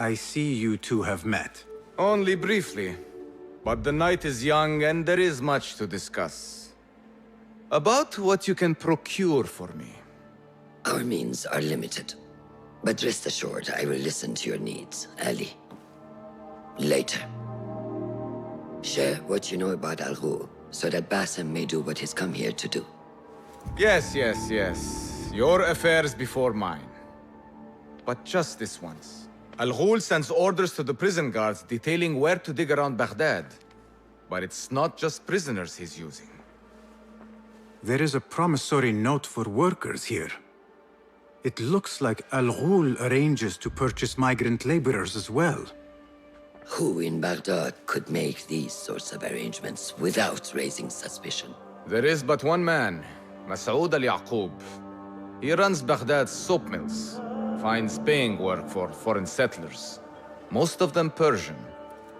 I see you two have met. Only briefly. But the night is young and there is much to discuss. About what you can procure for me. Our means are limited. But rest assured, I will listen to your needs, Ali. Later. Share what you know about Al Ghul, so that Basim may do what he's come here to do. Yes. Your affairs before mine. But just this once. Al Ghul sends orders to the prison guards detailing where to dig around Baghdad. But it's not just prisoners he's using. There is a promissory note for workers here. It looks like Al Ghul arranges to purchase migrant laborers as well. Who in Baghdad could make these sorts of arrangements without raising suspicion? There is but one man, Masoud al-Yaqub. He runs Baghdad's soap mills, finds paying work for foreign settlers, most of them Persian.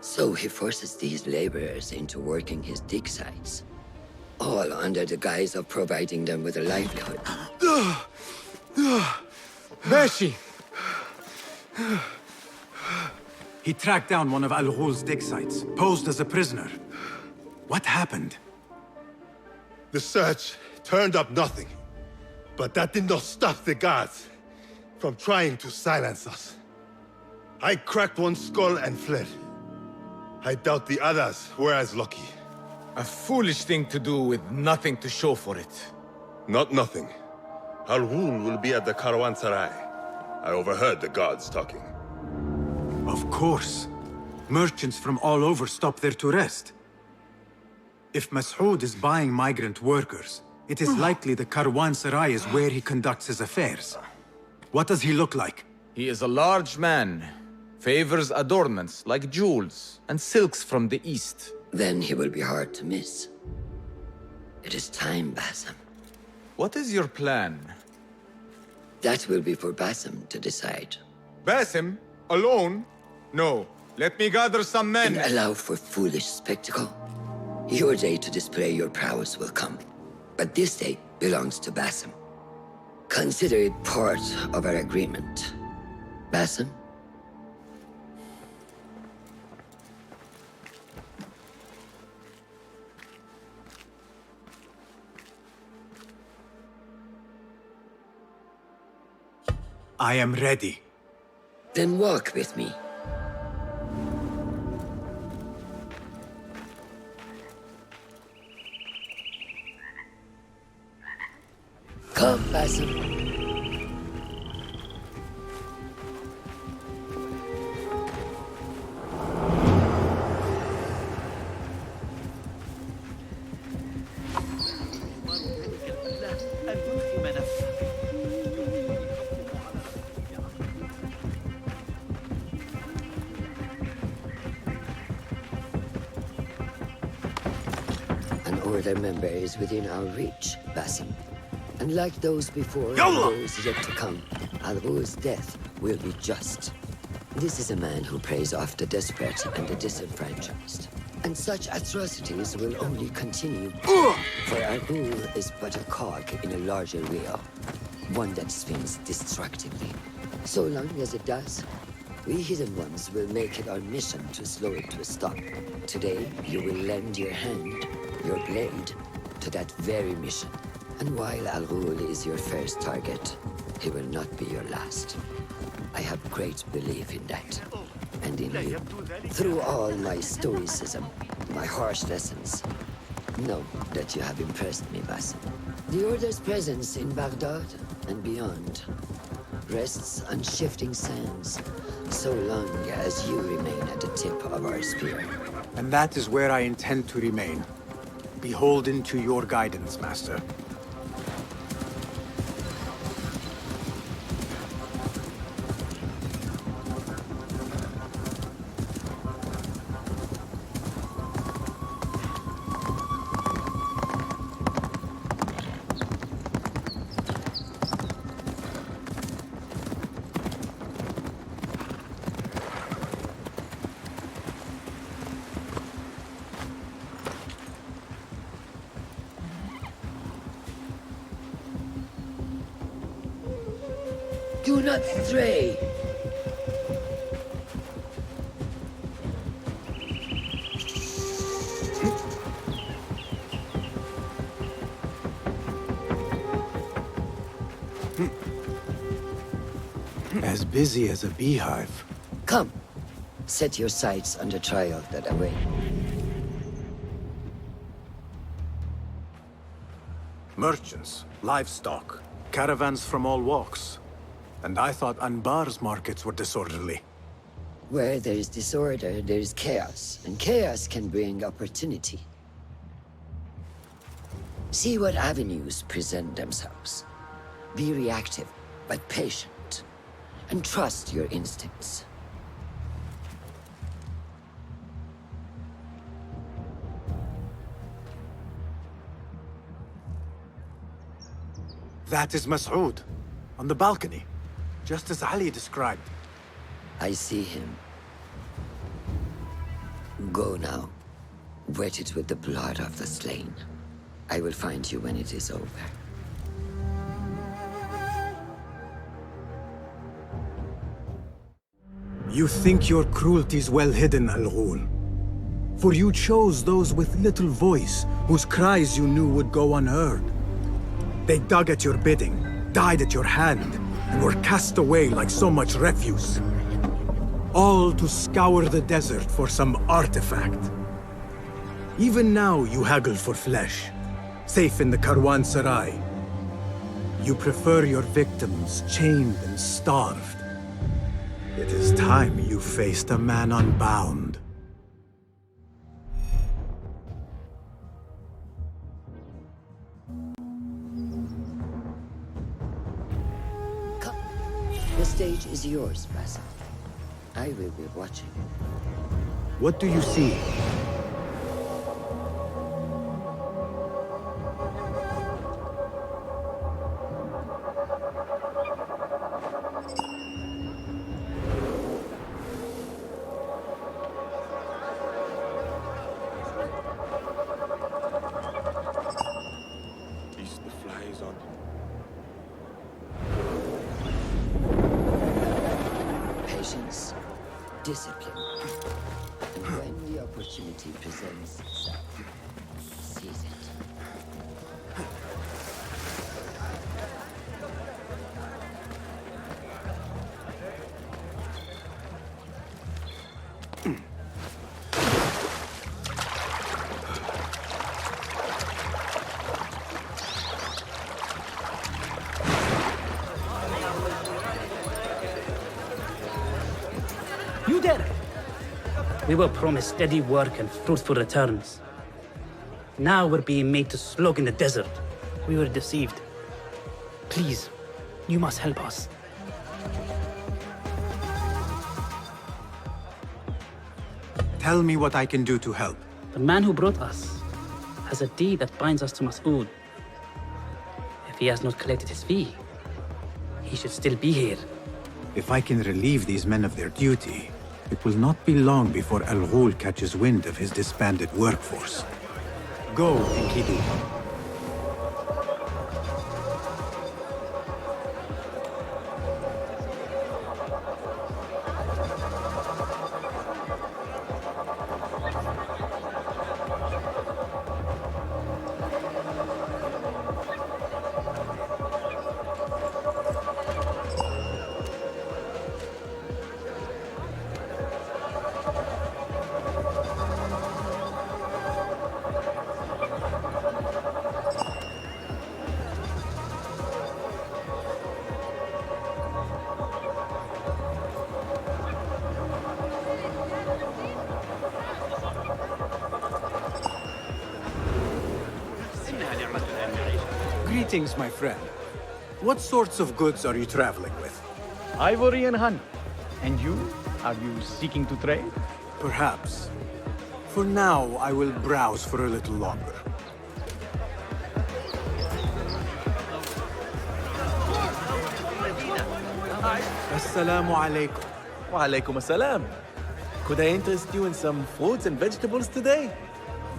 So he forces these laborers into working his dig sites, all under the guise of providing them with a livelihood. Bashi! He tracked down one of Al Ghul's dig sites, posed as a prisoner. What happened? The search turned up nothing. But that did not stop the guards from trying to silence us. I cracked one skull and fled. I doubt the others were as lucky. A foolish thing to do with nothing to show for it. Not nothing. Al Ghul will be at the Caravanserai. I overheard the guards talking. Of course. Merchants from all over stop there to rest. If Masoud is buying migrant workers, it is likely the Caravanserai is where he conducts his affairs. What does he look like? He is a large man, favors adornments like jewels and silks from the east. Then he will be hard to miss. It is time, Basim. What is your plan? That will be for Basim to decide. Basim? Alone? No. Let me gather some men. And allow for foolish spectacle. Your day to display your prowess will come. But this day belongs to Basim. Consider it part of our agreement. Basim? I am ready. Then walk with me. Come, Basim. An Order member is within our reach, Basim. And like those before, and those yet to come, Al Ghul's death will be just. This is a man who preys off the desperate and the disenfranchised. And such atrocities will only continue. For Al Ghul is but a cog in a larger wheel, one that spins destructively. So long as it does, we Hidden Ones will make it our mission to slow it to a stop. Today, you will lend your hand, your blade, to that very mission. And while Al Ghul is your first target, he will not be your last. I have great belief in that, and in you. Through all my stoicism, my harsh lessons, know that you have impressed me, Basim. The Order's presence in Baghdad and beyond rests on shifting sands, so long as you remain at the tip of our spear. And that is where I intend to remain. Beholden to your guidance, Master. Do not stray! As busy as a beehive. Come, set your sights on the trial that await. Merchants, livestock, caravans from all walks. And I thought Anbar's markets were disorderly. Where there is disorder, there is chaos, and chaos can bring opportunity. See what avenues present themselves. Be reactive, but patient, and trust your instincts. That is Mas'ud, on the balcony, just as Ali described. I see him. Go now. Wet it with the blood of the slain. I will find you when it is over. You think your cruelties well hidden, Al-Ghul. For you chose those with little voice, whose cries you knew would go unheard. They dug at your bidding, died at your hand, and were cast away like so much refuse. All to scour the desert for some artifact. Even now you haggle for flesh, safe in the Karwansarai. You prefer your victims chained and starved. It is time you faced a man unbound. Come. The stage is yours, Basim. I will be watching. What do you see? Patience, discipline, and when the opportunity presents itself, seize it. You there! We were promised steady work and fruitful returns. Now we're being made to slog in the desert. We were deceived. Please, you must help us. Tell me what I can do to help. The man who brought us has a deed that binds us to Mas'ud. If he has not collected his fee, he should still be here. If I can relieve these men of their duty, it will not be long before Al-Ghul catches wind of his disbanded workforce. Go, Enkidu. Greetings, my friend. What sorts of goods are you traveling with? Ivory and honey. And you? Are you seeking to trade? Perhaps. For now, I will browse for a little longer. Assalamu alaikum. Wa alaikum assalam. Could I interest you in some fruits and vegetables today?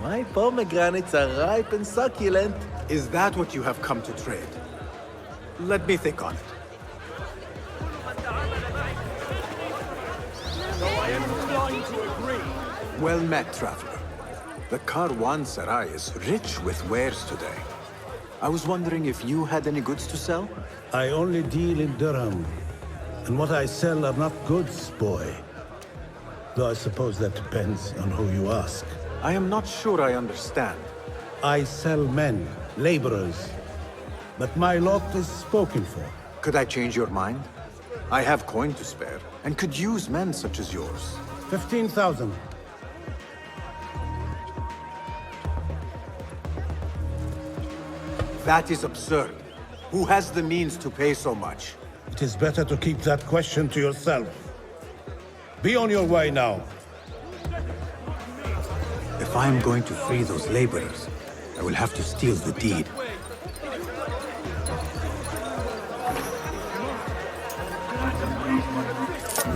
My pomegranates are ripe and succulent. Is that what you have come to trade? Let me think on it. Well met, traveler. The Karwansarai is rich with wares today. I was wondering if you had any goods to sell? I only deal in dirham. And what I sell are not goods, boy. Though I suppose that depends on who you ask. I am not sure I understand. I sell men, laborers. But my lot is spoken for. Could I change your mind? I have coin to spare, and could use men such as yours. 15,000. That is absurd. Who has the means to pay so much? It is better to keep that question to yourself. Be on your way now. If I am going to free those laborers, I will have to steal the deed.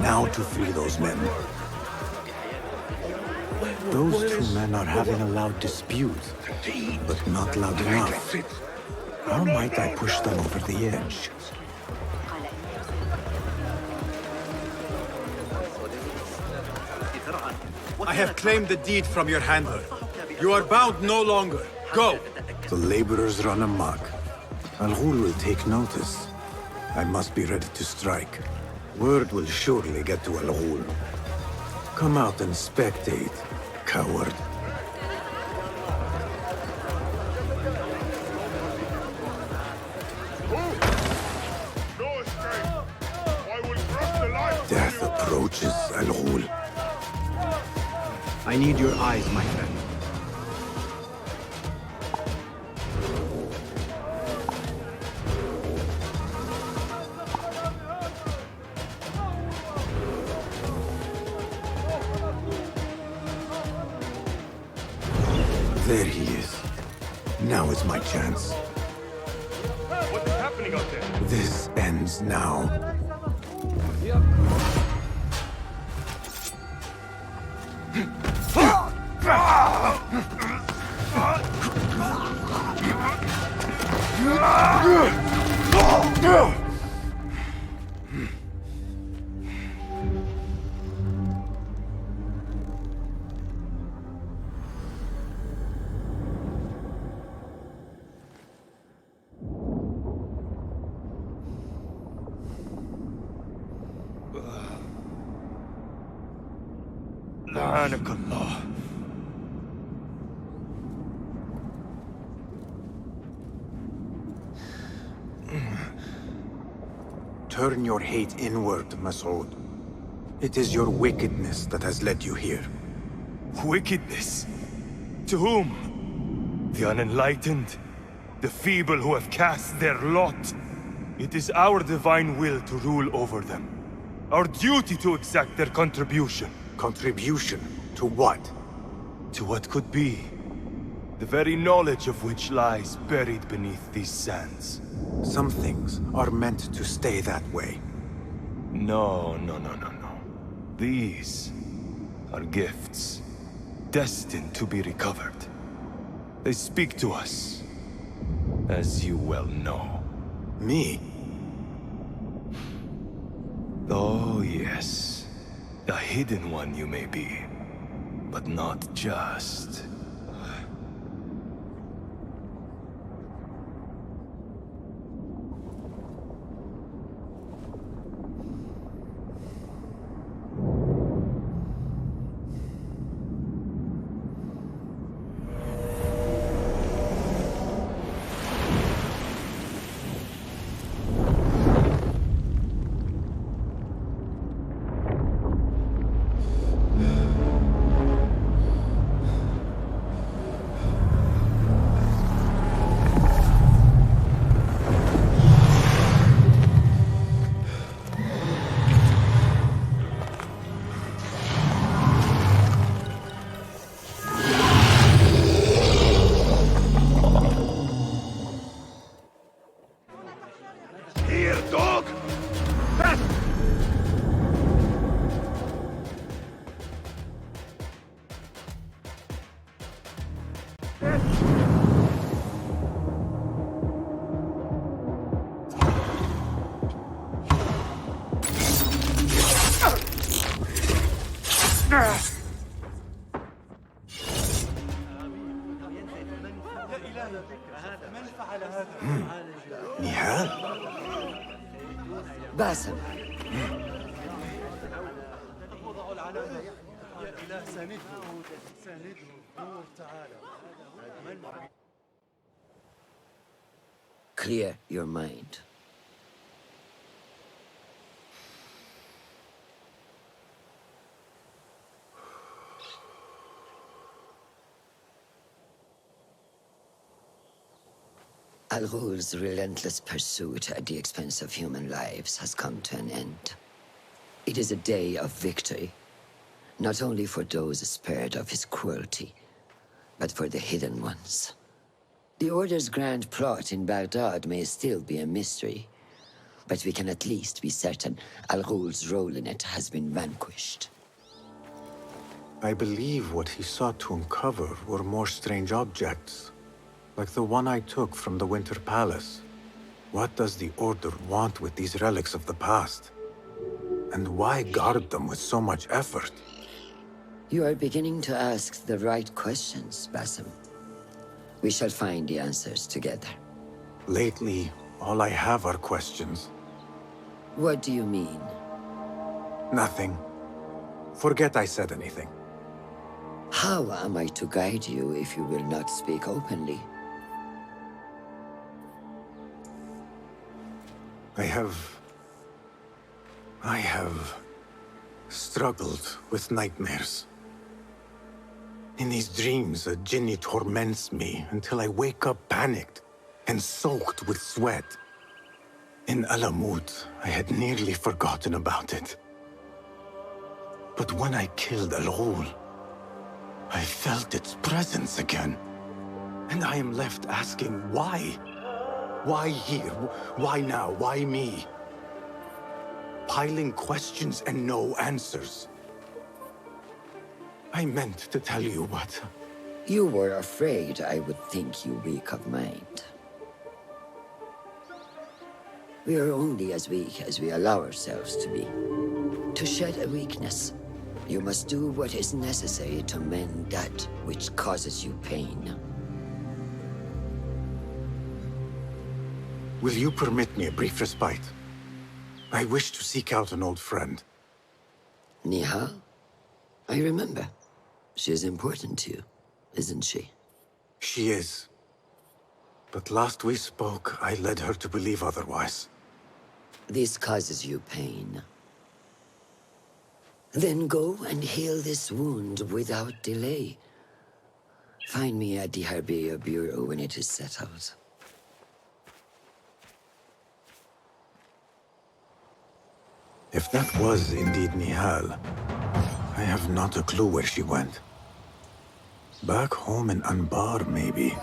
Now to free those men. Those two men are having a loud dispute, but not loud enough. How might I push them over the edge? I have claimed the deed from your handler. You are bound no longer. Go! The laborers run amok. Al-Ghul will take notice. I must be ready to strike. Word will surely get to Al-Ghul. Come out and spectate, coward. Death approaches, Al-Ghul. I need your eyes, my friend. There he is. Now is my chance. What is happening out there? This ends now. لعنك الله. Turn your hate inward, Mas'ud. It is your wickedness that has led you here. Wickedness? To whom? The unenlightened? The feeble who have cast their lot? It is our divine will to rule over them. Our duty to exact their contribution. Contribution? To what? To what could be. The very knowledge of which lies buried beneath these sands. Some things are meant to stay that way. No. These are gifts, destined to be recovered. They speak to us, as you well know. Me? Oh, yes. A hidden one you may be, but not just. Here, dog! Nihal? Basim. Clear your mind. Al Ghul's relentless pursuit at the expense of human lives has come to an end. It is a day of victory, not only for those spared of his cruelty, but for the hidden ones. The Order's grand plot in Baghdad may still be a mystery, but we can at least be certain Al Ghul's role in it has been vanquished. I believe what he sought to uncover were more strange objects, like the one I took from the Winter Palace. What does the Order want with these relics of the past? And why guard them with so much effort? You are beginning to ask the right questions, Basim. We shall find the answers together. Lately, all I have are questions. What do you mean? Nothing. Forget I said anything. How am I to guide you if you will not speak openly? I have struggled with nightmares. In these dreams, a jinni torments me until I wake up panicked and soaked with sweat. In Alamut, I had nearly forgotten about it. But when I killed Al Ghul, I felt its presence again. And I am left asking why? Why here? Why now? Why me? Piling questions and no answers. I meant to tell you, but... You were afraid I would think you weak of mind. We are only as weak as we allow ourselves to be. To shed a weakness, you must do what is necessary to mend that which causes you pain. Will you permit me a brief respite? I wish to seek out an old friend. Nihal? I remember. She is important to you, isn't she? She is. But last we spoke, I led her to believe otherwise. This causes you pain. Then go and heal this wound without delay. Find me at the Harbiya Bureau when it is settled. If that was indeed Nihal, I have not a clue where she went. Back home in Anbar, maybe.